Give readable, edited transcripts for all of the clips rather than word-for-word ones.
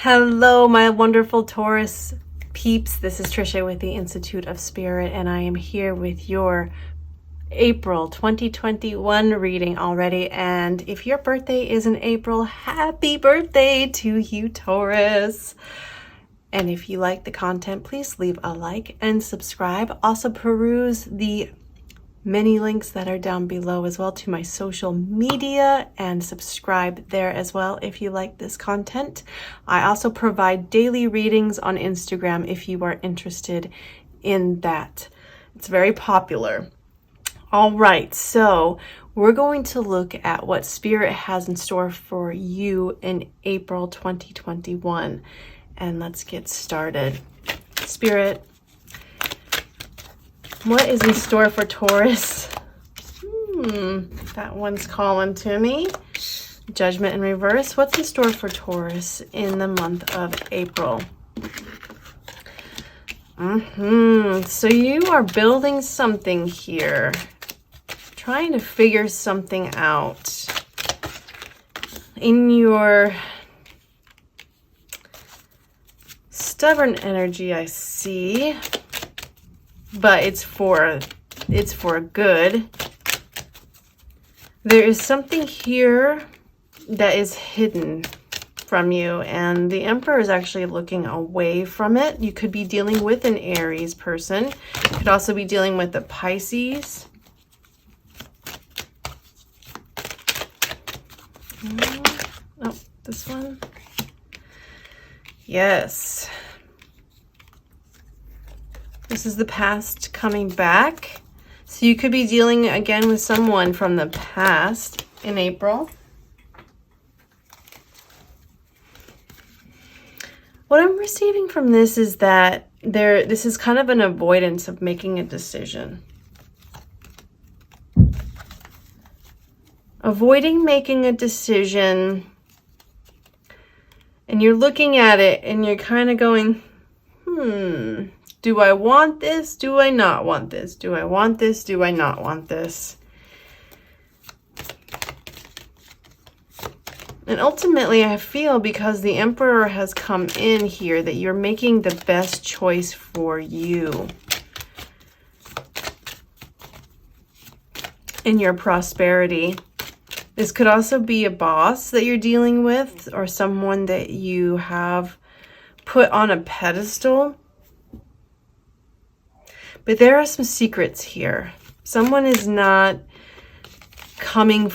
Hello, my wonderful Taurus peeps. This is Trisha with the Institute of Spirit, and I am here with your April 2021 reading already. And if your birthday is in April, happy birthday to you, Taurus. And if you like the content, please leave a like and subscribe. Also peruse the many links that are down below as well to my social media, and subscribe there as well if you like this content. I also provide daily readings on Instagram if you are interested in that. It's very popular. All right, so we're going to look at what Spirit has in store for you in April 2021. And let's get started. Spirit, what is in store for Taurus? That one's calling to me. Judgment in reverse. What's in store for Taurus in the month of April? So you are building something here. Trying to figure something out. In your stubborn energy, I see. But it's for good. There is something here that is hidden from you, and the Emperor is actually looking away from it. You could be dealing with an Aries person. You could also be dealing with a Pisces. Oh, this one. Yes. This is the past coming back. So you could be dealing again with someone from the past in April. What I'm receiving from this is that this is kind of an avoidance of making a decision. Avoiding making a decision, and you're looking at it and you're kind of going, do I want this? Do I not want this? Do I want this? Do I not want this? And ultimately, I feel because the Emperor has come in here that you're making the best choice for you in your prosperity. This could also be a boss that you're dealing with, or someone that you have put on a pedestal. But there are some secrets here. Someone is not coming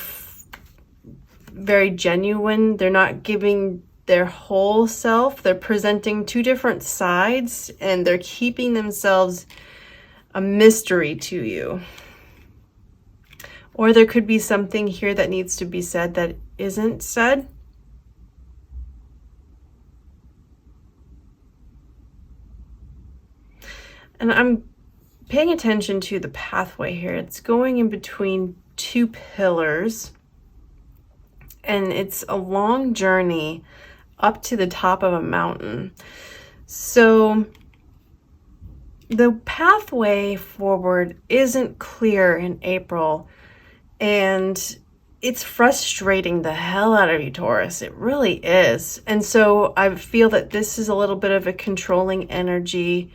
very genuine. They're not giving their whole self. They're presenting two different sides, and they're keeping themselves a mystery to you. Or there could be something here that needs to be said that isn't said. And I'm paying attention to the pathway here. It's going in between two pillars, and it's a long journey up to the top of a mountain. So the pathway forward isn't clear in April, and it's frustrating the hell out of you, Taurus. It really is. And so I feel that this is a little bit of a controlling energy,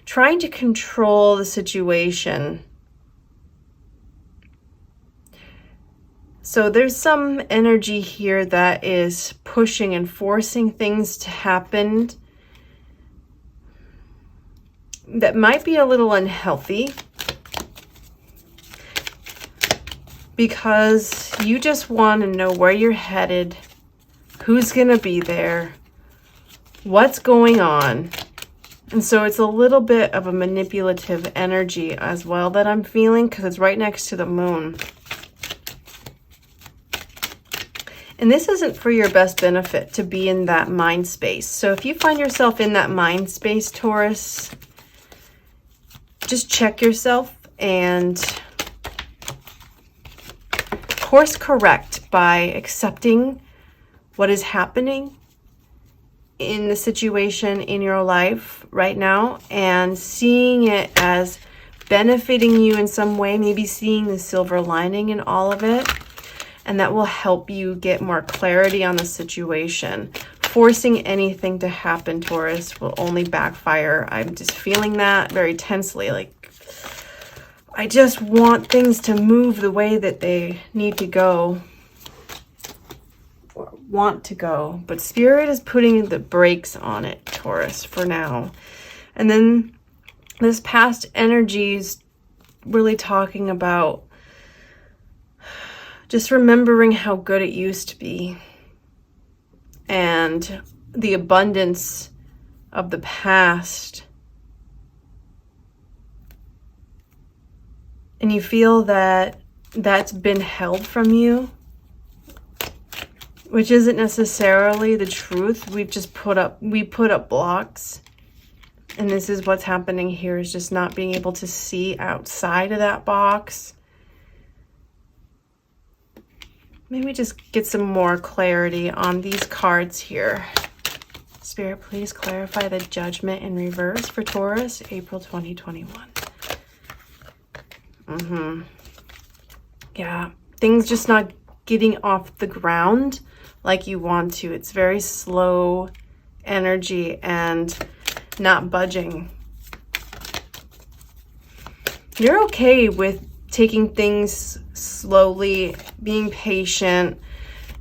trying to control the situation. So there's some energy here that is pushing and forcing things to happen that might be a little unhealthy, because you just want to know where you're headed, who's going to be there, what's going on. And so it's a little bit of a manipulative energy as well that I'm feeling, because it's right next to the moon. And this isn't for your best benefit to be in that mind space. So if you find yourself in that mind space, Taurus, just check yourself and course correct by accepting what is happening in the situation in your life right now, and seeing it as benefiting you in some way, maybe seeing the silver lining in all of it, and that will help you get more clarity on the situation. forcing anything to happen, Taurus, will only backfire. I'm just feeling that very tensely. Like, I just want things to move the way that they need to go, or want to go. But Spirit is putting the brakes on it, Taurus, for now. And then this past energies really talking about just remembering how good it used to be and the abundance of the past. And you feel that that's been held from you, which isn't necessarily the truth. We put up blocks. And this is what's happening here, is just not being able to see outside of that box. Maybe just get some more clarity on these cards here. Spirit, please clarify the Judgment in reverse for Taurus, April 2021. Yeah, things just not getting off the ground like you want to. It's very slow energy and not budging. You're okay with taking things slowly, being patient,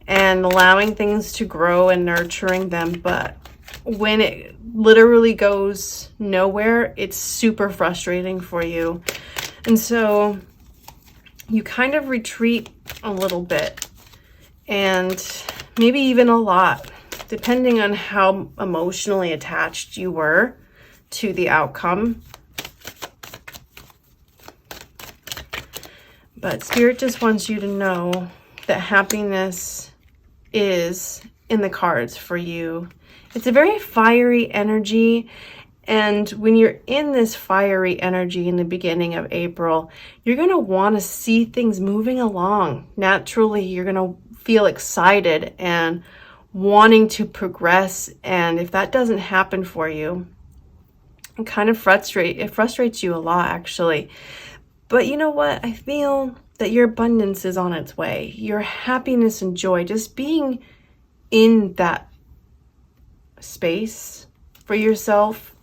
and allowing things to grow and nurturing them. But when it literally goes nowhere, it's super frustrating for you. And so you kind of retreat a little bit, and maybe even a lot, depending on how emotionally attached you were to the outcome. But Spirit just wants you to know that happiness is in the cards for you. It's a very fiery energy. And when you're in this fiery energy in the beginning of April, you're going to want to see things moving along. Naturally, you're going to feel excited and wanting to progress. And if that doesn't happen for you, it kind of frustrates you a lot, actually. But you know what? I feel that your abundance is on its way. Your happiness and joy, just being in that space for yourself,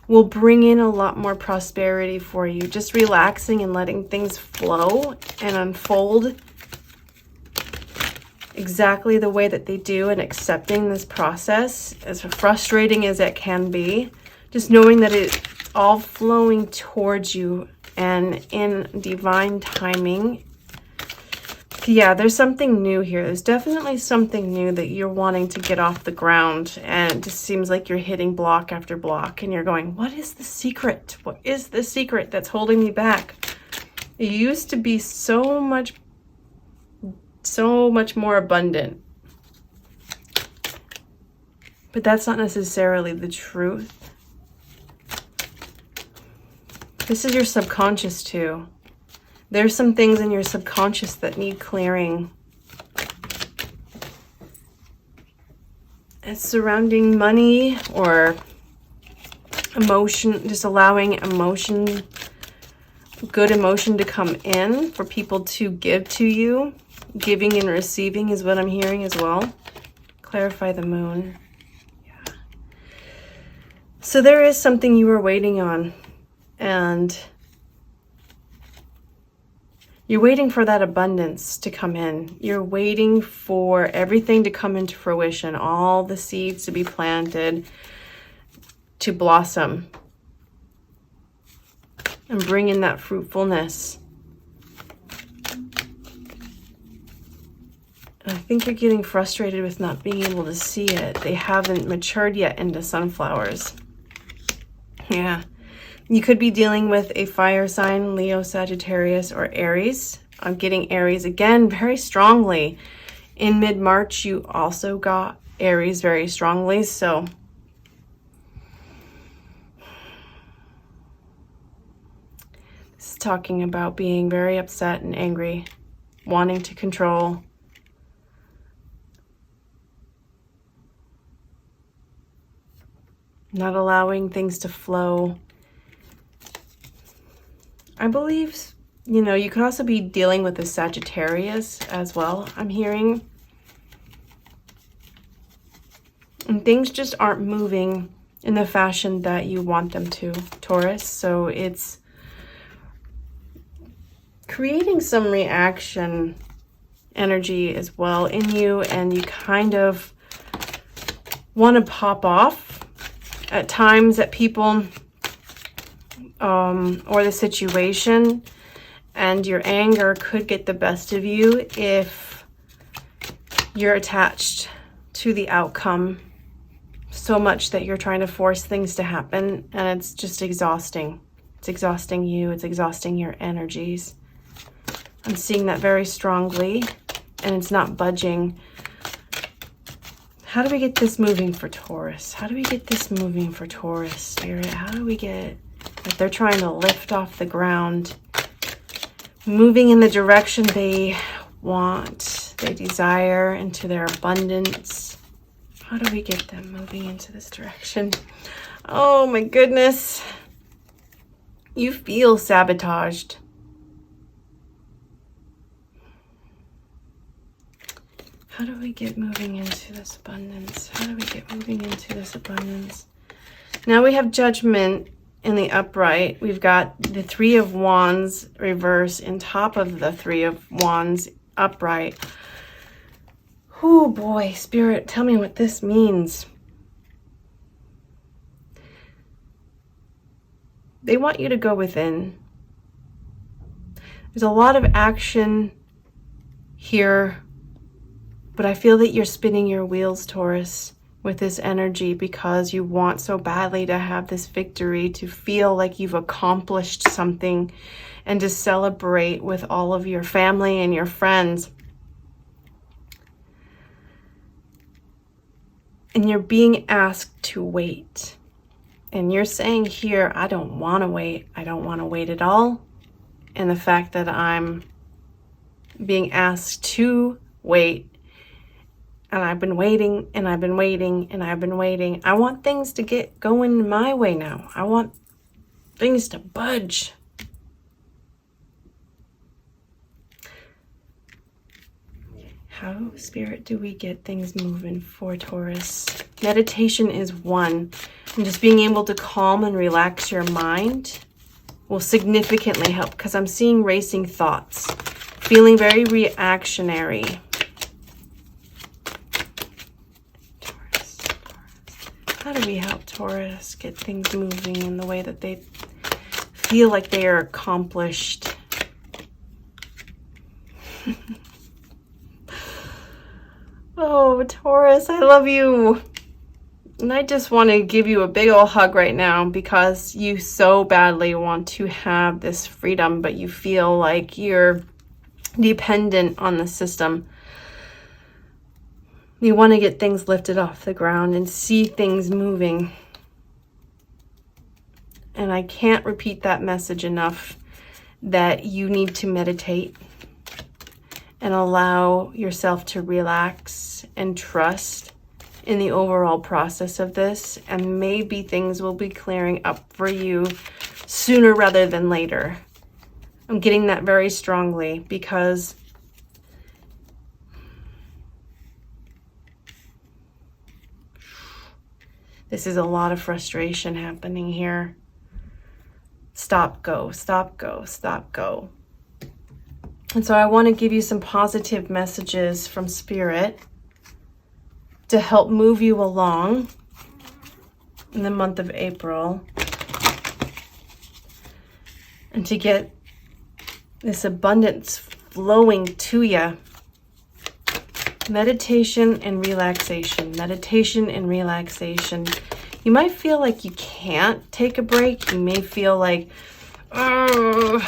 will bring in a lot more prosperity for you. Just relaxing and letting things flow and unfold exactly the way that they do, and accepting this process, as frustrating as it can be, just knowing that it's all flowing towards you and in divine timing. Yeah, there's something new here. There's definitely something new that you're wanting to get off the ground, and it just seems like you're hitting block after block, and you're going, what is the secret? What is the secret that's holding me back? It used to be so much more abundant, but that's not necessarily the truth. This is your subconscious too. There's some things in your subconscious that need clearing. It's surrounding money or emotion, just allowing emotion, good emotion to come in for people to give to you. Giving and receiving is what I'm hearing as well. Clarify the moon. Yeah. So there is something you were waiting on, and you're waiting for that abundance to come in. You're waiting for everything to come into fruition, all the seeds to be planted, to blossom, and bring in that fruitfulness. I think you're getting frustrated with not being able to see it. They haven't matured yet into sunflowers. Yeah. You could be dealing with a fire sign, Leo, Sagittarius, or Aries. I'm getting Aries again very strongly. In mid-March, you also got Aries very strongly. So this is talking about being very upset and angry, wanting to control. Not allowing things to flow. I believe, you could also be dealing with a Sagittarius as well, I'm hearing. And things just aren't moving in the fashion that you want them to, Taurus. So it's creating some reaction energy as well in you, and you kind of want to pop off at times at people or the situation, and your anger could get the best of you if you're attached to the outcome so much that you're trying to force things to happen, and it's just exhausting. It's exhausting you, it's exhausting your energies. I'm seeing that very strongly, and it's not budging. How do we get this moving for Taurus? How do we get this moving for Taurus, Spirit? How do we get, like, they're trying to lift off the ground, moving in the direction they want, they desire, into their abundance. How do we get them moving into this direction? Oh my goodness. You feel sabotaged. How do we get moving into this abundance? How do we get moving into this abundance? Now we have Judgment in the upright. We've got the Three of Wands reverse in top of the Three of Wands upright. Oh boy, Spirit, tell me what this means. They want you to go within. There's a lot of action here, but I feel that you're spinning your wheels, Taurus, with this energy because you want so badly to have this victory, to feel like you've accomplished something, and to celebrate with all of your family and your friends. And you're being asked to wait. And you're saying here, I don't want to wait. I don't want to wait at all. And the fact that I'm being asked to wait, and I've been waiting, and I've been waiting, and I've been waiting. I want things to get going my way now. I want things to budge. How, Spirit, do we get things moving for Taurus? Meditation is one. And just being able to calm and relax your mind will significantly help, because I'm seeing racing thoughts, feeling very reactionary. How do we help Taurus get things moving in the way that they feel like they are accomplished? Oh, Taurus, I love you. And I just want to give you a big old hug right now, because you so badly want to have this freedom, but you feel like you're dependent on the system. You want to get things lifted off the ground and see things moving. And I can't repeat that message enough, that you need to meditate and allow yourself to relax and trust in the overall process of this. And maybe things will be clearing up for you sooner rather than later. I'm getting that very strongly, because this is a lot of frustration happening here. Stop, go, stop, go, stop, go. And so I want to give you some positive messages from Spirit to help move you along in the month of April, and to get this abundance flowing to you. Meditation and relaxation. Meditation and relaxation. You might feel like you can't take a break. You may feel like, oh,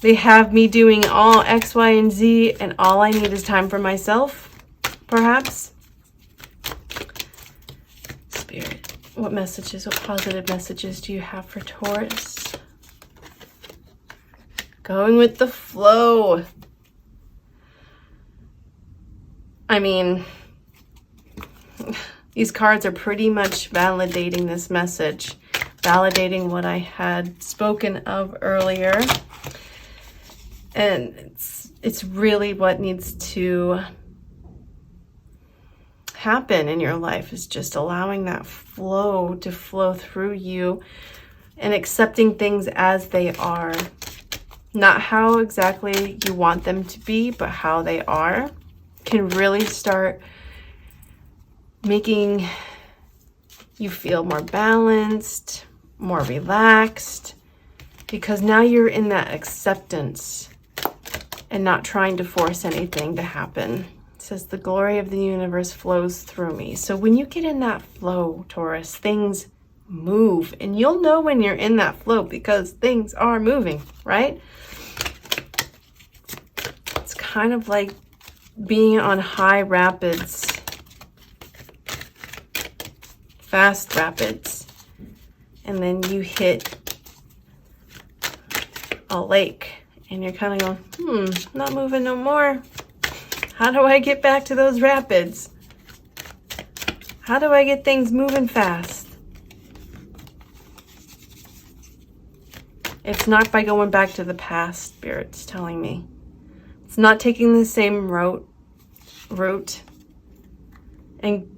they have me doing all X, Y, and Z, and all I need is time for myself, perhaps. Spirit, what messages, what positive messages do you have for Taurus? Going with the flow. I mean, these cards are pretty much validating this message, validating what I had spoken of earlier. And it's really what needs to happen in your life, is just allowing that flow to flow through you and accepting things as they are. Not how exactly you want them to be, but how they are, can really start making you feel more balanced, more relaxed, because now you're in that acceptance and not trying to force anything to happen. It says the glory of the universe flows through me. So when you get in that flow, Taurus, things move, and you'll know when you're in that flow because things are moving, right? It's kind of like being on high rapids, fast rapids, and then you hit a lake and you're kind of going, not moving no more. How do I get back to those rapids? How do I get things moving fast? It's not by going back to the past, Spirit's telling me. It's not taking the same route and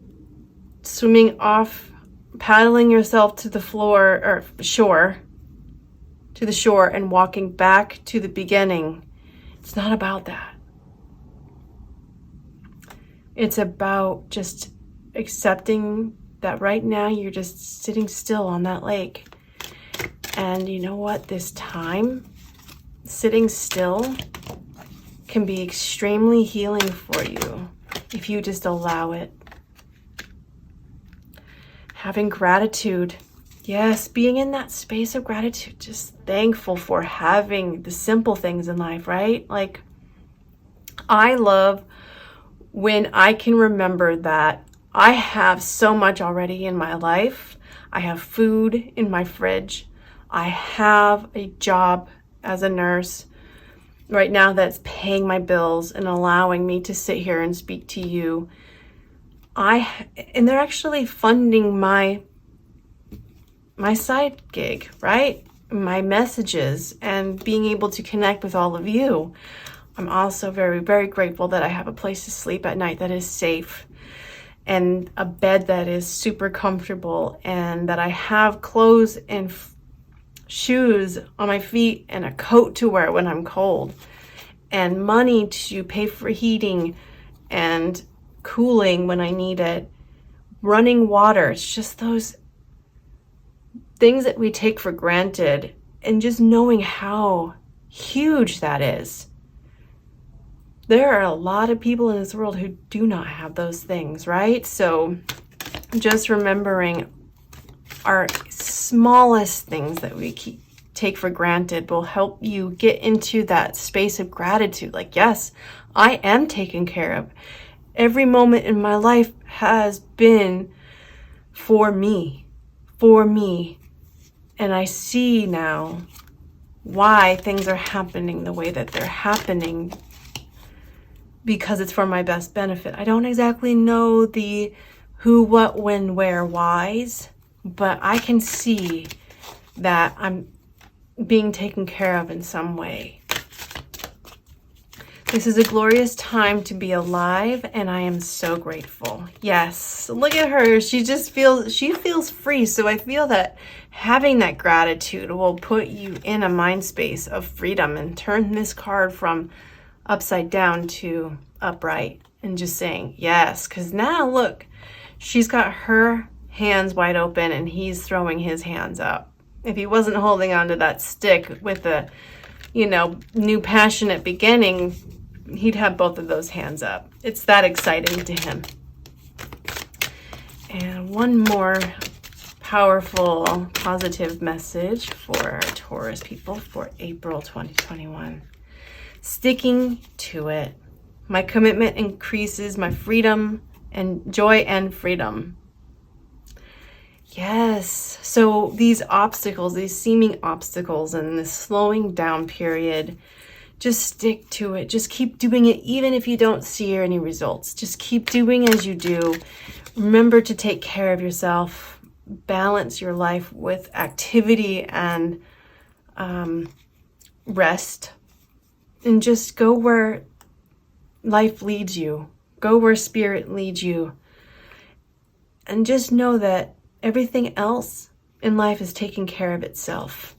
swimming off, paddling yourself to the floor or shore, to the shore and walking back to the beginning. It's not about that. It's about just accepting that right now you're just sitting still on that lake. And you know what? This time, sitting still can be extremely healing for you if you just allow it. Having gratitude. Yes, being in that space of gratitude, just thankful for having the simple things in life, right? Like, I love when I can remember that I have so much already in my life. I have food in my fridge. I have a job as a nurse right now that's paying my bills and allowing me to sit here and speak to you. And they're actually funding my side gig, right? My messages and being able to connect with all of you. I'm also very, very grateful that I have a place to sleep at night that is safe and a bed that is super comfortable, and that I have clothes and shoes on my feet and a coat to wear when I'm cold, and money to pay for heating and cooling when I need it, running water. It's just those things that we take for granted, and just knowing how huge that is. There are a lot of people in this world who do not have those things, right? So just remembering our smallest things that we take for granted will help you get into that space of gratitude. Like, yes, I am taken care of. Every moment in my life has been for me. And I see now why things are happening the way that they're happening, because it's for my best benefit. I don't exactly know the who, what, when, where, whys, but I can see that I'm being taken care of in some way. This is a glorious time to be alive, and I am so grateful. Yes, look at her. She feels free. So I feel that having that gratitude will put you in a mind space of freedom and turn this card from upside down to upright, and just saying yes. Because now look, she's got her hands wide open and he's throwing his hands up. If he wasn't holding onto that stick with a, new passionate beginning, he'd have both of those hands up. It's that exciting to him. And one more powerful, positive message for Taurus people for April 2021. Sticking to it. My commitment increases my freedom and joy and freedom. Yes. So these obstacles, these seeming obstacles and this slowing down period, just stick to it. Just keep doing it, even if you don't see any results. Just keep doing as you do. Remember to take care of yourself. Balance your life with activity and rest. And just go where life leads you. Go where spirit leads you. And just know that everything else in life is taking care of itself.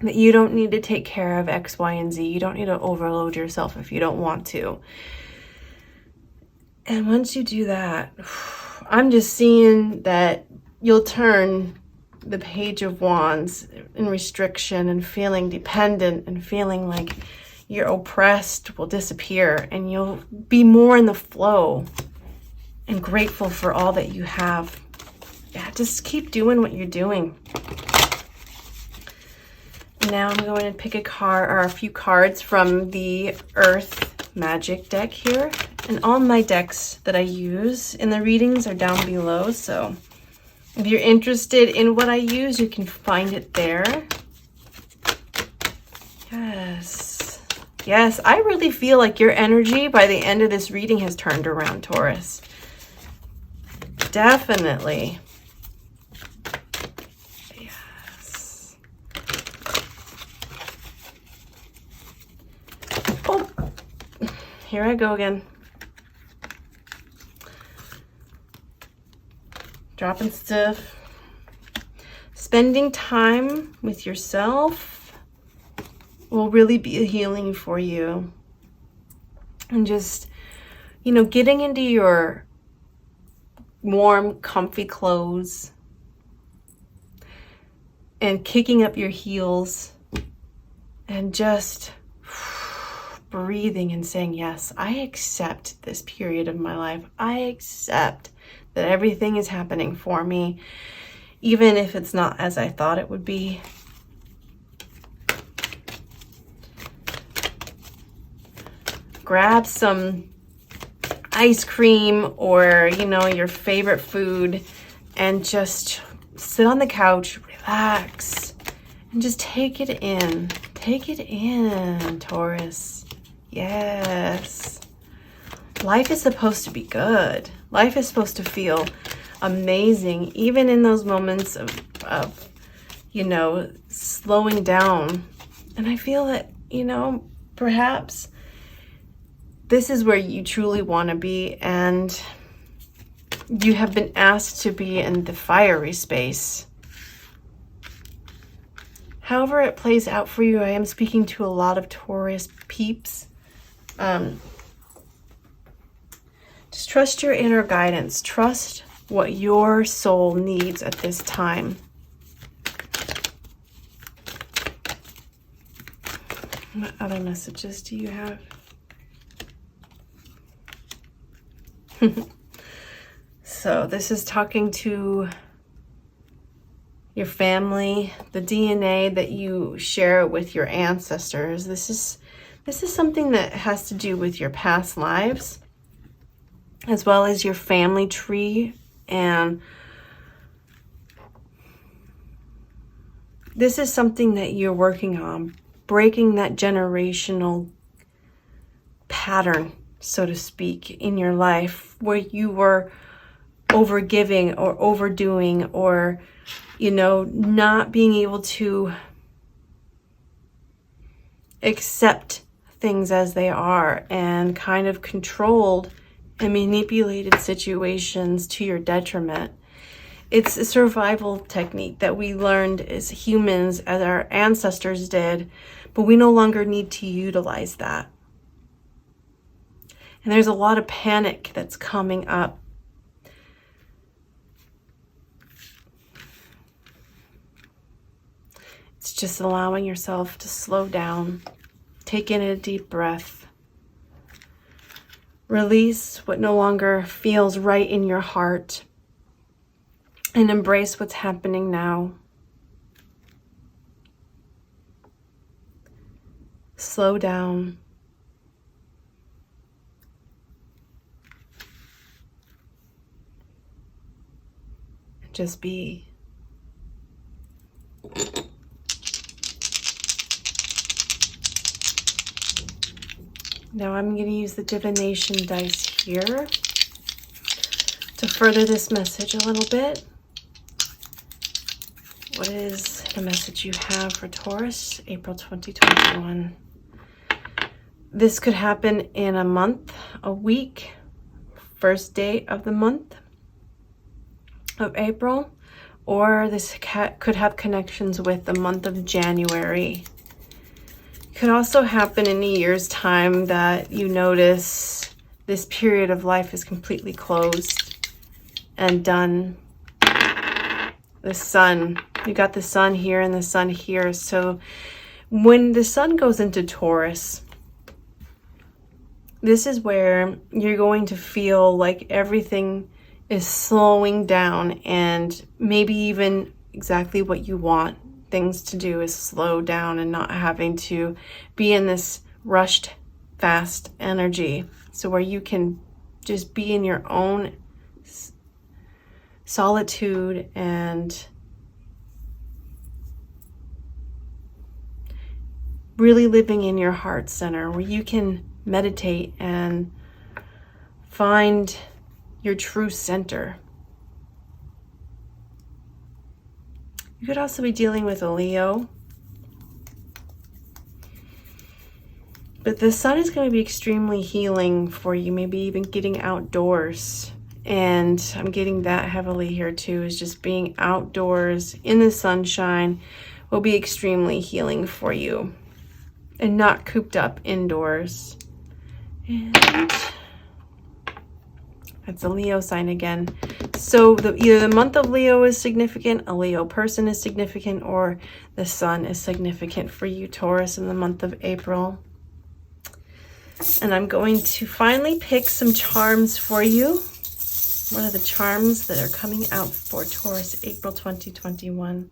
That you don't need to take care of X, Y, and Z. You don't need to overload yourself if you don't want to. And once you do that, I'm just seeing that you'll turn the Page of Wands in restriction and feeling dependent and feeling like you're oppressed will disappear, and you'll be more in the flow and grateful for all that you have. Yeah, just keep doing what you're doing. Now I'm going to pick a card or a few cards from the Earth Magic deck here. And all my decks that I use in the readings are down below. So if you're interested in what I use, you can find it there. Yes. Yes, I really feel like your energy by the end of this reading has turned around, Taurus. Definitely. Yes. Oh, here I go again. Dropping stuff. Spending time with yourself will really be a healing for you. And just, you know, getting into your warm, comfy clothes and kicking up your heels and just breathing and saying, yes, I accept this period of my life. I accept that everything is happening for me, even if it's not as I thought it would be. Grab some ice cream or, you know, your favorite food and just sit on the couch, relax, and just take it in. Take it in, Taurus. Yes. Life is supposed to be good. Life is supposed to feel amazing, even in those moments of, you know, slowing down. And I feel that, you know, perhaps this is where you truly want to be, and you have been asked to be in the fiery space. However it plays out for you, I am speaking to a lot of Taurus peeps. Just trust your inner guidance. Trust what your soul needs at this time. What other messages do you have? So this is talking to your family, the DNA that you share with your ancestors. This is something that has to do with your past lives, as well as your family tree. And this is something that you're working on, breaking that generational pattern, so to speak, in your life where you were overgiving or overdoing, or, you know, not being able to accept things as they are, and kind of controlled and manipulated situations to your detriment. It's a survival technique that we learned as humans, as our ancestors did, but we no longer need to utilize that. And there's a lot of panic that's coming up. It's just allowing yourself to slow down, take in a deep breath, release what no longer feels right in your heart, and embrace what's happening now. Slow down. Just be. Now I'm going to use the divination dice here to further this message a little bit. What is the message you have for Taurus, April 2021? This could happen in a month, a week, first day of the month. of April, or this could have connections with the month of January. It could also happen in a year's time that you notice this period of life is completely closed and done. The sun, you got the sun here and the sun here. So when the sun goes into Taurus, this is where you're going to feel like everything is slowing down, and maybe even exactly what you want things to do is slow down and not having to be in this rushed, fast energy. So where you can just be in your own solitude and really living in your heart center, where you can meditate and find your true center. You could also be dealing with a Leo. But the sun is going to be extremely healing for you, maybe even getting outdoors. And I'm getting that heavily here too, is just being outdoors in the sunshine will be extremely healing for you. And not cooped up indoors. And that's a Leo sign again. So either the month of Leo is significant, a Leo person is significant, or the sun is significant for you, Taurus, in the month of April. And I'm going to finally pick some charms for you. What are the charms that are coming out for Taurus, April 2021?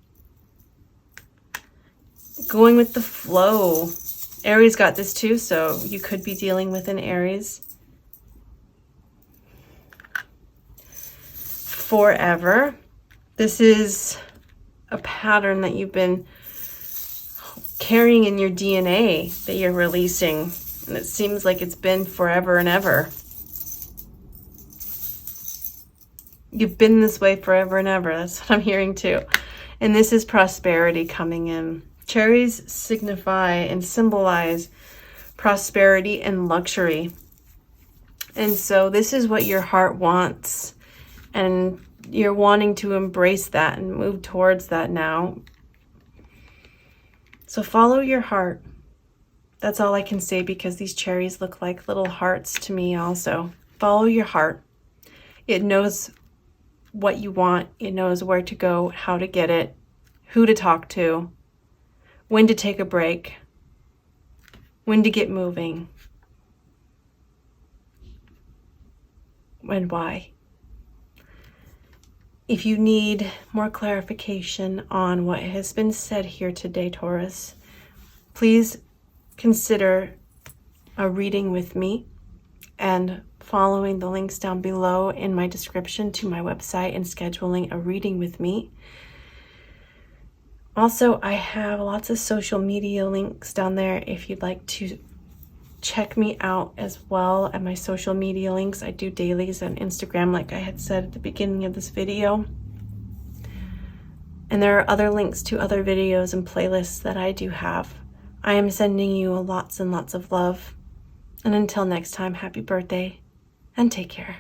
Going with the flow. Aries got this too, so you could be dealing with an Aries. Forever. This is a pattern that you've been carrying in your DNA that you're releasing. And it seems like it's been forever and ever. You've been this way forever and ever. That's what I'm hearing too. And this is prosperity coming in. Cherries signify and symbolize prosperity and luxury. And so this is what your heart wants. And you're wanting to embrace that and move towards that now. So follow your heart. That's all I can say, because these cherries look like little hearts to me also. Follow your heart. It knows what you want. It knows where to go, how to get it, who to talk to, when to take a break, when to get moving, and why. If you need more clarification on what has been said here today, Taurus, please consider a reading with me and following the links down below in my description to my website and scheduling a reading with me. Also, I have lots of social media links down there if you'd like to check me out as well at my social media links. I do dailies on Instagram, like I had said at the beginning of this video. And there are other links to other videos and playlists that I do have. I am sending you lots and lots of love. And until next time, happy birthday and take care.